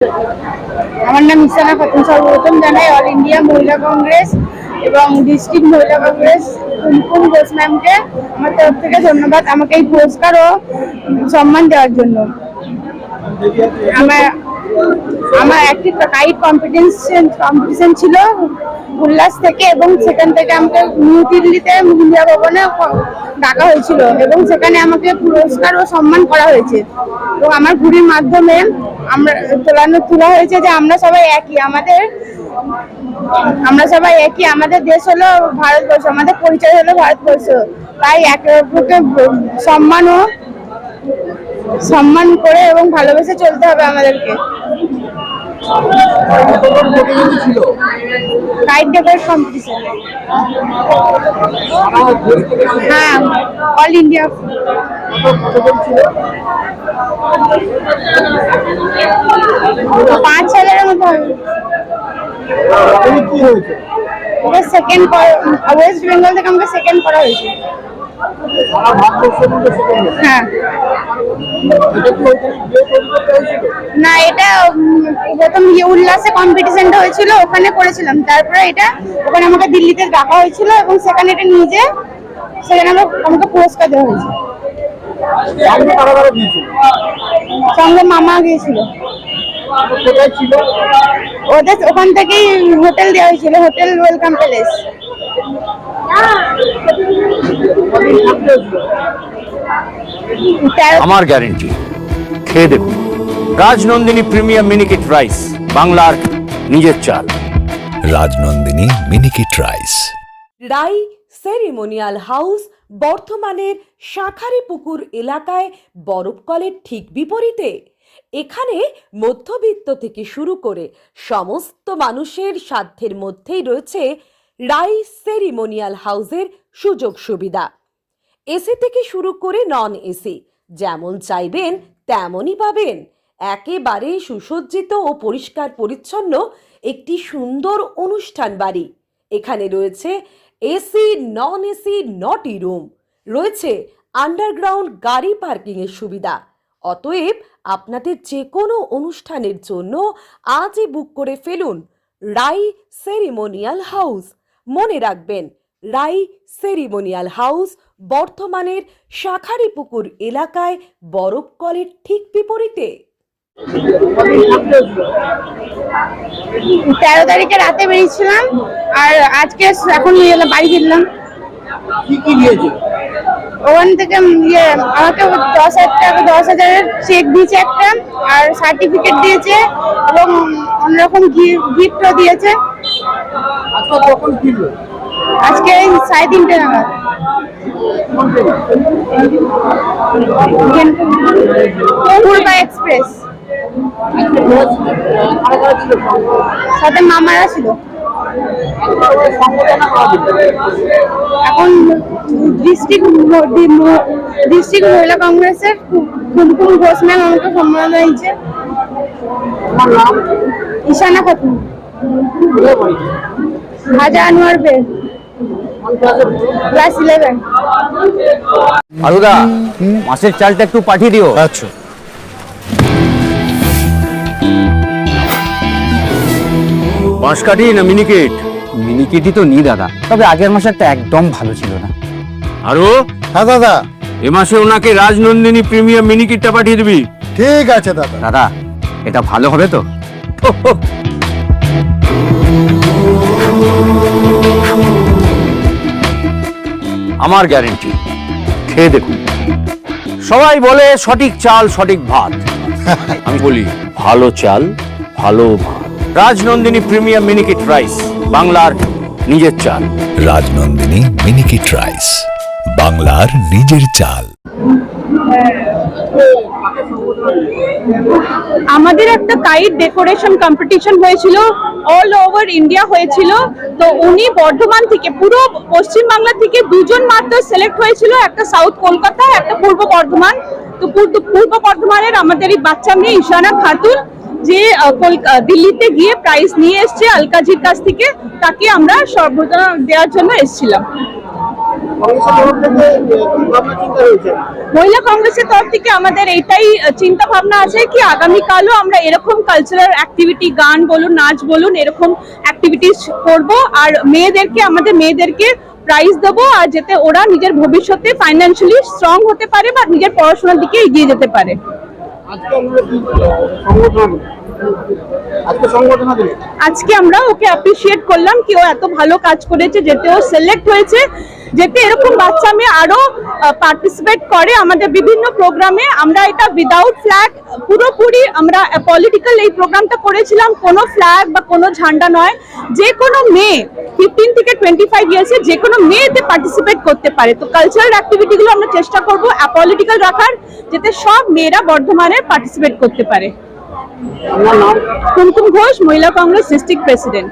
আমার নাম ইসানা খাতুন। সর্বপ্রথম জানাই অল ইন্ডিয়া মহিলা কংগ্রেস এবং ডিস্ট্রিক্ট মহিলা কংগ্রেস কুমকুম ঘোষ ম্যামকে আমার তরফ থেকে ধন্যবাদ আমাকে এই পুরস্কার ও সম্মান দেওয়ার জন্য। আমার আমার একটি কাইট কম্পিটিশন ছিল উল্লাস থেকে, এবং সেখান থেকে আমাকে নিউ দিল্লিতে ইন্ডিয়া ভবনে ডাকা হয়েছিল এবং সেখানে আমাকে পুরস্কার ও সম্মান করা হয়েছে। এবং আমার ঘুড়ির মাধ্যমে আমরা তোলা হয়েছে যে আমরা সবাই একই, আমাদের দেশ হলো ভারতবর্ষ, আমাদের পরিচয় হলো ভারতবর্ষ। তাই একে অপরকে সম্মান করে এবং ভালোবেসে চলতে হবে আমাদেরকে। কাইট ডেকোরেট কম্পিটিশন, হ্যাঁ, অল ইন্ডিয়া। 5,000-এর মতো হবে। সেকেন্ড ওয়েস্ট বেঙ্গল থেকে আমাকে সেকেন্ড করা হয়েছে। হ্যাঁ, না, এটা প্রথম উল্লাসে কম্পিটিশনটা হয়েছিল, ওখানে করেছিলাম। তারপরে ওখানে আমাকে দিল্লিতে ডাকা হয়েছিল এবং সেখানে আমাকে পুরস্কার দেওয়া হয়েছে। সঙ্গে মামা গিয়েছিল। ওখান থেকেই হোটেল দেওয়া হয়েছিল, হোটেল ওয়েলকাম প্যালেস। আমার গ্যারেন্টি, খেয়ে দেখুন। রাজনন্দিনী প্রিমিয়াম মিনিকেট রাইস, বাংলার নিজের চাল। রাজনন্দিনী মিনিকেট রাইস। রাই সেরিমোনিয়াল হাউস বর্ধমানের শাঁখারীপুকুর এলাকায় বরফকলের ঠিক বিপরীতে। এখানে মধ্যবিত্ত থেকে শুরু করে সমস্ত মানুষের সাধ্যের মধ্যেই রয়েছে রাই সেরিমোনিয়াল হাউসের সুযোগ সুবিধা। এসি থেকে শুরু করে নন এসি, যেমন চাইবেন তেমনই পাবেন। একেবারে সুসজ্জিত ও পরিষ্কার পরিচ্ছন্ন একটি সুন্দর অনুষ্ঠান বাড়ি। এখানে রয়েছে এসি, নন এসি, নটি রুম, রয়েছে আন্ডারগ্রাউন্ড গাড়ি পার্কিংয়ের সুবিধা। অতএব আপনাদের যে কোনো অনুষ্ঠানের জন্য আজই বুক করে ফেলুন রাই সেরিমোনিয়াল হাউস। মনে রাখবেন, রাই সেরিমোনিয়াল হাউস বর্ধমানের শাঁখারীপুকুর এলাকায় বরফকলের ঠিক বিপরীতে। 13 তারিখে রাতে বেরিয়েছিলাম, আর আজকে এখন বাড়ি ফিরলাম। ওখান থেকে আমাকে 10,000-এর চেক দিয়েছে একটা, আর সার্টিফিকেট দিয়েছে এবং অন্যরকম গিফটও দিয়েছে। আজকে 3:30 নাগাদ। পূর্বা এক্সপ্রেস, সাথে মামারা ছিল। এখন ডিস্ট্রিক্ট মহিলা কংগ্রেসের কুমকুম ঘোষ ম্যাম আমাকে সম্মান দিয়েছে। ইসানা খাতুন, হাজা আনোয়ার বেগ, ক্লাস 11। আলুদা, মাছের চালটা একটু পাঠিয়ে দিও। আচ্ছা। বাঁশকাঠি না মিনিকেট? মিনিকেটই তো নি দাদা, তবে আগের মাসেরটা একদম ভালো ছিল না। আরো হ্যাঁ দাদা, এ মাসে ওনাকে রাজনন্দিনী প্রিমিয়াম মিনিকেটটা পাঠিয়ে দিবি। ঠিক আছে দাদা। দাদা, এটা ভালো হবে তো? আমার গ্যারেন্টি, খেয়ে দেখুন। সবাই বলে সঠিক চাল সঠিক ভাত, আমি বলি ভালো চাল ভালো ভাত। রাজনন্দিনী প্রিমিয়াম মিনিকেট রাইস, বাংলার নিজের চাল। রাজনন্দিনী মিনিকেট রাইস, বাংলার নিজের চাল। আমাদের একটা কাইট ডেকোরেশন কম্পিটিশন হয়েছিল, অল ওভার ইন্ডিয়া হয়েছিল। তো উনি বর্ধমান থেকে, পুরো পশ্চিম বাংলা থেকে 2 জন মাত্র সিলেক্ট হয়েছিল, একটা সাউথ কলকাতা, একটা পূর্ব বর্ধমান। তো পূর্ব বর্ধমানের আমাদের এই বাচ্চা মেয়ে ইসানা খাতুন, যে দিল্লিতে গিয়ে প্রাইজ নিয়ে এসছে আলকাজির কাছ থেকে, তাকে আমরা সর্বদা দেওয়ার জন্য এসেছিলাম। মহিলা কংগ্রেসের তরফ থেকে আমাদের এটাই চিন্তা ভাবনা আছে কি আগামীকালও আমরা এরকম কালচারাল অ্যাক্টিভিটি, গান বলুন, নাচ বলুন, এরকম অ্যাক্টিভিটিস করব আর আমাদের মেয়েদেরকে প্রাইজ দেবো, আর যাতে ওরা নিজের ভবিষ্যতে ফাইন্যান্সিয়ালি স্ট্রং হতে পারে বা নিজের পড়াশোনার দিকে এগিয়ে যেতে পারে। আজকে আমরা ওকে অ্যাপ্রিশিয়েট করলাম কি ও এত ভালো কাজ করেছে, যেতে ও সিলেক্ট হয়েছে, যেতে এরকম বাচ্চা মেয়ে আরো পার্টিসিপেট করে আমাদের বিভিন্ন প্রোগ্রামে। আমরা এটা উইদাউট ফ্ল্যাগ পুরোপুরি আমরা পলিটিক্যাল এই প্রোগ্রামটা করেছিলাম, কোনো ফ্ল্যাগ বা কোনো ঝান্ডা নয়, যে কোনো মেয়ে 15 থেকে 25 ইয়ার্সে যে কোনো মেয়েতে পার্টিসিপেট করতে পারে। তো কালচারাল অ্যাক্টিভিটিগুলো আমরা চেষ্টা করব অ্যাপলিটিক্যাল রাখার, যাতে সব মেয়েরা বর্ধমানে পার্টিসিপেট করতে পারে। কুমকুম ঘোষ, মহিলা কংগ্রেস ডিস্ট্রিক্ট প্রেসিডেন্ট।